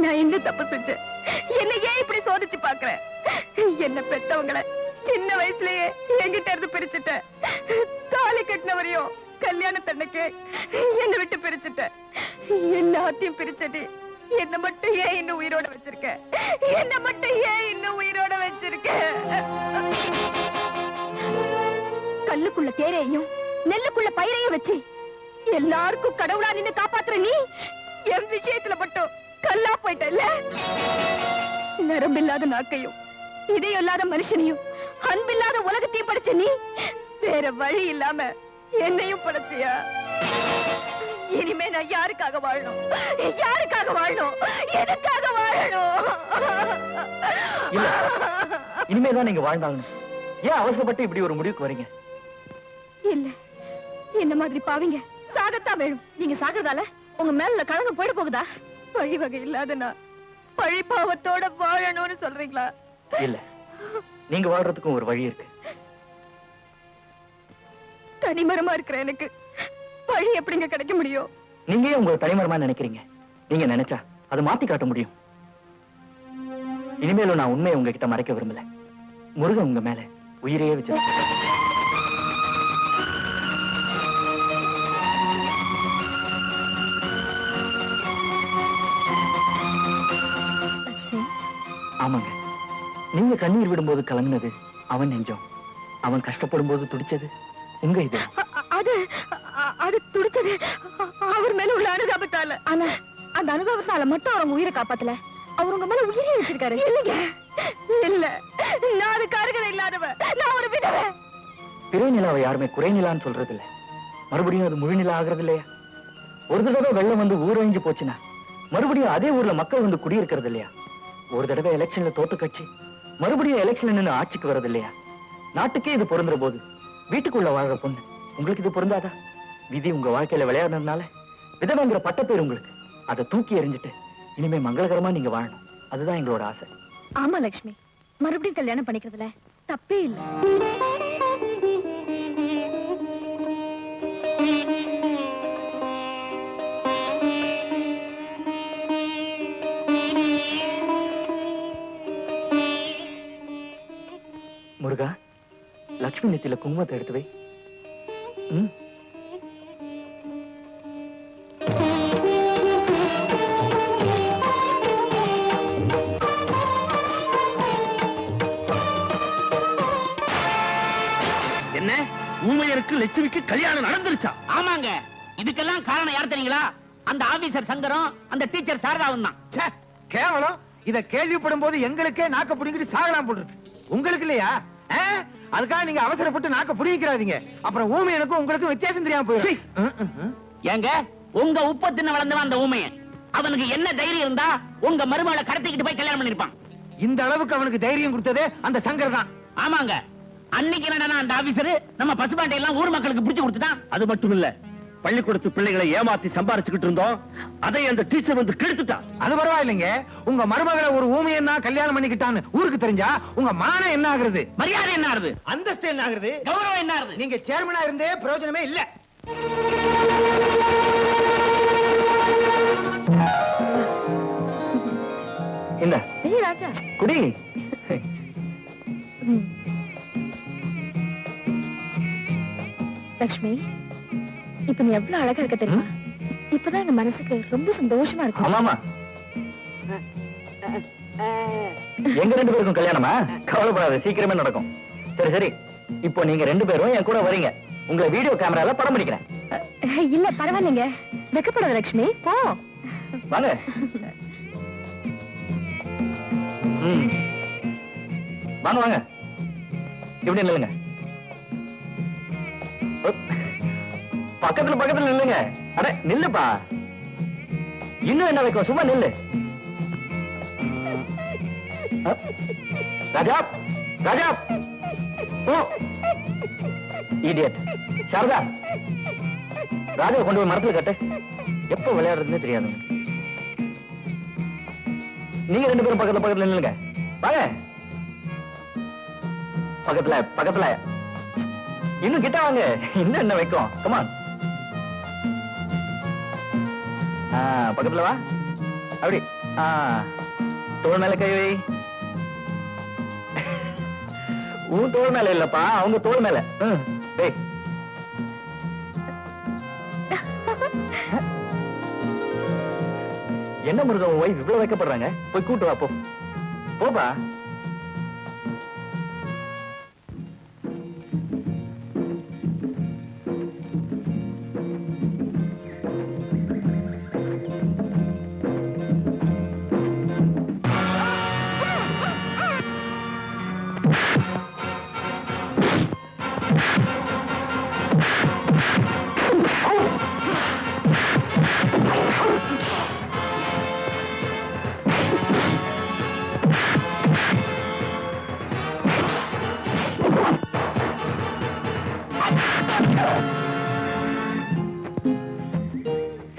நான் என்ன தப்பு செஞ்சேன்? என்ன ஏன் இப்படி சோதிச்சு பாக்குறேன்? என்ன பெத்தவங்களை சின்ன வயசுலயே என்கிட்ட இருந்து பிரிச்சுட்ட. தாலி கட்டினவரையும் கல்யாணத்தன்னைக்கு என்ன விட்டு பிரிச்சுட்ட. எல்லாத்தையும் பிரிச்சது என்ன மட்டும் ஏன் இன்னும் உயிரோட வச்சிருக்க? என்ன மட்டும் ஏன் இன்னும் உயிரோட வச்சிருக்க? கல்லுக்குள்ள தேரையும் நெல்லுக்குள்ள பயிரையும் வச்சு எல்லாருக்கும் கடவுளா நின்னு காப்பாத்துற நீ என் விஷயத்துல மட்டும் கல்லா போயிட்டல்ல. நரம்பில்லாத நாக்கையும் இதயம் இல்லாத மனுஷனையும் அன்பில்லாத உலகத்தையும் படைச்ச நீ வேற வழி இல்லாம என்னையும் படைச்சியா? இனிமே நான் யாருக்காக வாழணும்? யாருக்காக வாழணும்? எதுக்காக வாழணும்? இனிமேதான் நீங்க வாழ்ந்தாகணும். ஏன் அவசரப்பட்டு இப்படி ஒரு முடிவுக்கு வரீங்க? இல்ல, என்ன மாதிரி பாவீங்க சாகத்தான் வேணும். நீங்க சாகிறதால உங்க மேல கலங்க போயிட போகுதா? வழி வகை இல்லாத நான் பழி பாவத்தோட வாழணும்னு சொல்றீங்களா? இல்ல, நீங்க வாழ்றதுக்கும் ஒரு வழி இருக்கு. தனிமரமா இருக்கிற எனக்கு வழி எப்படிங்க கிடைக்க முடியும்? நீங்க ஏன் உங்க தனிமரமா நினைக்கிறீங்க? நீங்க நினைச்சா அதை மாத்தி காட்ட முடியும். இனிமேலும் நான் உண்மையை உங்ககிட்ட மறைக்க விரும்பல. முருகன் உங்க மேல உயிரையே வச்சிருக்க. ஆமாங்க, நீங்க கண்ணீர் விடும்போது கலங்கினது அவன் நெஞ்சம். அவன் கஷ்டப்படும் போது துடிச்சது உங்க இது. அது துடிச்சது அவர் மேல உள்ள அனுதாபத்தால. ஆனா அந்த அனுதாபத்தால மட்டும் அவங்க உயிரை காப்பாத்தல. அவர் உங்க மேல உயிரை வச்சிருக்காரு. இல்லைங்க, இல்ல, நான் அது கருகதை இல்லாதவ. நான் ஒரு விதவை. பிறை நிலாவை யாருமே குறை நிலான்னு சொல்றது இல்ல. மறுபடியும் அது முழு நிலா ஆகிறது இல்லையா? ஒரு தடவை வெள்ளம் வந்து ஊரழிஞ்சு போச்சுன்னா மறுபடியும் அதே ஊர்ல மக்கள் வந்து குடியிருக்கிறது இல்லையா? ஒரு தடவை எலெக்ஷன்ல தோத்து கட்சி மறுபடியும் எலெக்ஷன்ல நின்று ஆட்சிக்கு வர்றது இல்லையா? நாட்டுக்கே இது பொருந்துற போது வீட்டுக்குள்ள வாழ்ற பொண்ணு உங்களுக்கு இது பொருந்தாதா? விதி உங்க வாழ்க்கையில விளையாடுறதுனால விதவைங்கிற பட்டப்பேர் உங்களுக்கு. அதை தூக்கி எறிஞ்சிட்டு இனிமே மங்களகரமா நீங்க வாழணும். அதுதான் எங்களோட ஆசை. ஆமா லட்சுமி, மறுபடியும் கல்யாணம் பண்ணிக்கிறதுல தப்பே இல்லை. முருகா, லட்சுமி நெத்தியில குங்குமத்தை எடுத்து வை. என்ன ஊமையருக்கு லட்சுமிக்கு கல்யாணம் நடந்துருச்சா? ஆமாங்க. இதுக்கெல்லாம் காரணம் யார் தெரியுங்களா? அந்த ஆபீசர் சங்கரம், அந்த டீச்சர் சாரதாவும் தான். கேவலம். இத கேள்விப்படும் போது எங்களுக்கே நாக்க புடிங்கிட்டு சாகலாம் போட்டுருக்கு. உங்களுக்கு இல்லையா? அதுக்காக நீங்க அவசரப்பட்டு நாக்க புடிக்கிறாதீங்க. அப்புறம் ஊமையனுக்கும் உங்களுக்கு வித்தியாசம் தெரியாம போயிடும். ஏங்க, உங்க உப்ப தின்ன வளர்ந்தவன் அந்த ஊமையன். அவனுக்கு என்ன தைரியம் இருந்தா உங்க மருமகளை கடத்திக்கிட்டு போய் கல்யாணம் பண்ணிருப்பான்? இந்த அளவுக்கு அவனுக்கு தைரியம் கொடுத்ததே அந்த சங்கர் தான். ஆமாங்க. அன்னைக்கு என்னடா அந்த ஆபீசர் நம்ம பசுபாட்டை எல்லாம் ஊர் மக்களுக்கு பிடிச்சு கொடுத்துட்டான். அது மட்டும் இல்ல, பள்ளிக்கூடத்து பிள்ளைகளை ஏமாத்தி சம்பாரிச்சுக்கிட்டு இருந்தோம். அதை அந்த டீச்சர் வந்து கெடுத்துட்டா. அது பரவாயில்லைங்க. உங்க மருமகளை ஒரு ஊமையன்னா கல்யாணம் பண்ணிக்கிட்டான்னு ஊருக்கு தெரிஞ்சா உங்க மானம் என்ன ஆகுறது? மரியாதை என்ன ஆகுது? அந்தஸ்து என்ன ஆகுது? கௌரவம் என்ன ஆகுது? நீங்க சேர்மனா இருந்தே பிரயோஜனமே இல்ல. இந்த ராஜா குடி. லட்சுமி, இப்ப நீ எவ்வளவு அழகா இருக்க தெரியுமா? இப்பதான் எங்க மனசுக்கு ரொம்ப சந்தோஷமா இருக்கு. ஆமாமா, எங்க ரெண்டு பேருக்கும் கல்யாணமா? கவலைப்படாத, சீக்கிரமே நடக்கும். சரி சரி, இப்போ நீங்க ரெண்டு பேரும் என் கூட வரீங்க. உங்களை வீடியோ கேமரால படம் பிடிக்கிறேன். இல்ல பரவாயில்லைங்க, வெக்கப்படாத லட்சுமி, போ. வாங்க. வாங்க வாங்க, இப்படி நில்லுங்க. பக்கத்துல பக்கத்துல நில்லுங்க. அட நில்லுப்பா. இன்னும் என்ன வைக்கும்? சும்மா நில்லு. ராஜா ராஜா, இடியட். சாரதா, ராஜா கொண்டு போய் மரத்துல கட்டு. எப்ப விளையாடுறதுன்னு தெரியாது. நீங்க ரெண்டு பேரும் பக்கத்துல பக்கத்துல நில்லுங்க. வாங்க. பக்கத்துல பக்கத்துல இன்னும் கிட்ட வாங்க. இன்னும் என்ன வைக்கும்? கமான். பக்கத்துல வா. அப்படி தோள் மேல கை வை. உன் தோள் மேல இல்லப்பா, அவங்க தோள் மேல. டேய். என்ன முருகன் உன் ஒய்ஃப் இவ்வளவு வைக்கப்படுறாங்க? போய் கூட்டு வா, போ. போப்பா.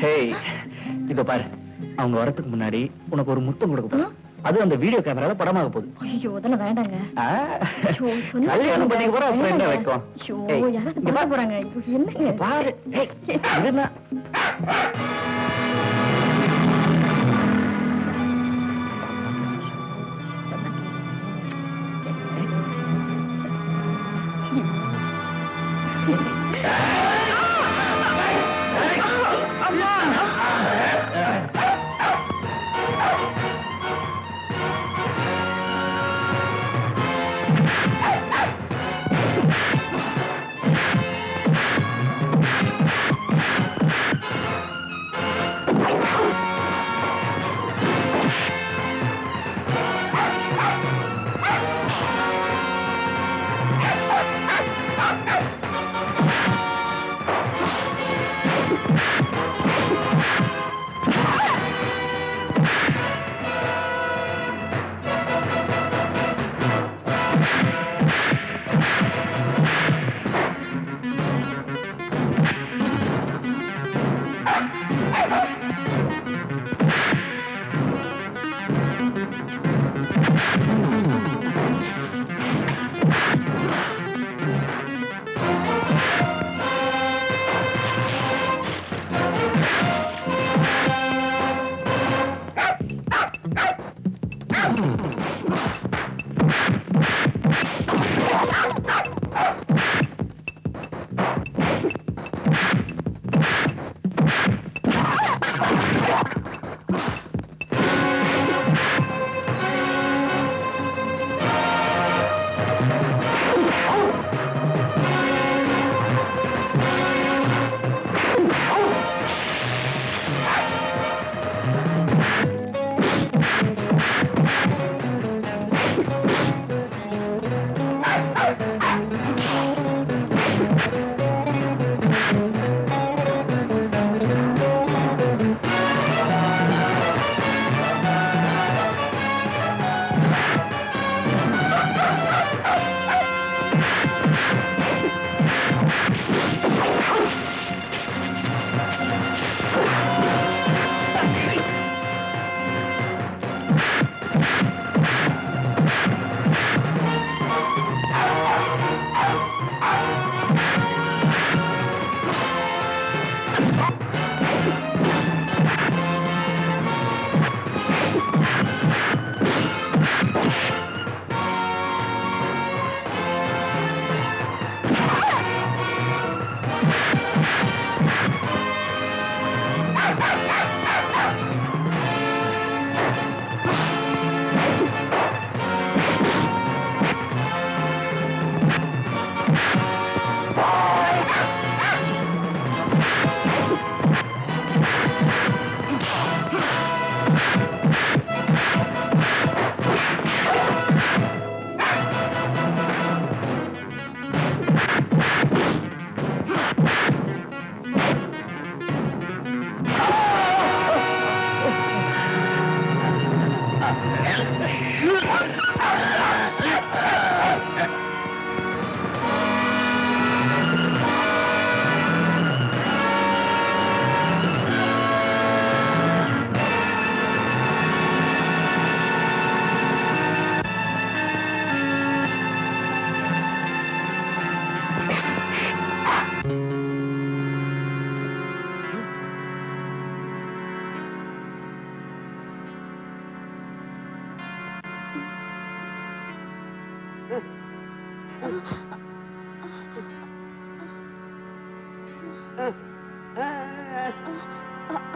ஹேய், இதோ பாரு, அவங்க வரதுக்கு முன்னாடி உனக்கு ஒரு முத்தம் கொடுக்க போறேன். அது அந்த வீடியோ கேமரால படமாக போகுது. ஐயோ அதெல்லாம் வேண்டாங்க. கல்யாணம் பண்ணிக்க போற அப்புறம் என்ன வைக்கும்? யாராவது பார்க்க போறாங்க. என்னங்க பாரு. ஏய், இதுன்னா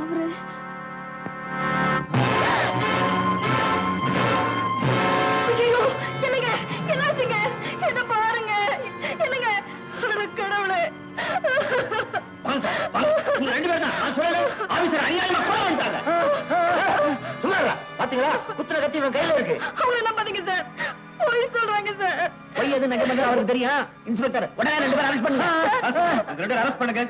அவரு ஐயோ, என்னங்க என்னாச்சுங்க? என்ன பாருங்க என்னங்க? அட கடவுளே! வாங்க, வாங்க. உங்க 2 பேரும் தான் நான் சொல்லல. ஆபீசர் அநியாயமா கொலை பண்ணிட்டாங்க. சும்மாடா. பாத்தீங்களா? குத்துற கத்தி இவன் கையில இருக்கு. அவங்கள நம்பாதீங்க சார். பொய் சொல்றாங்க சார். பொய் எது நகை அவருக்கு தெரியும். இன்ஸ்பெக்டர் உடனே 2 பேரும் அரெஸ்ட் பண்ணுங்க. 2 பேரும் அரெஸ்ட் பண்ணுங்க.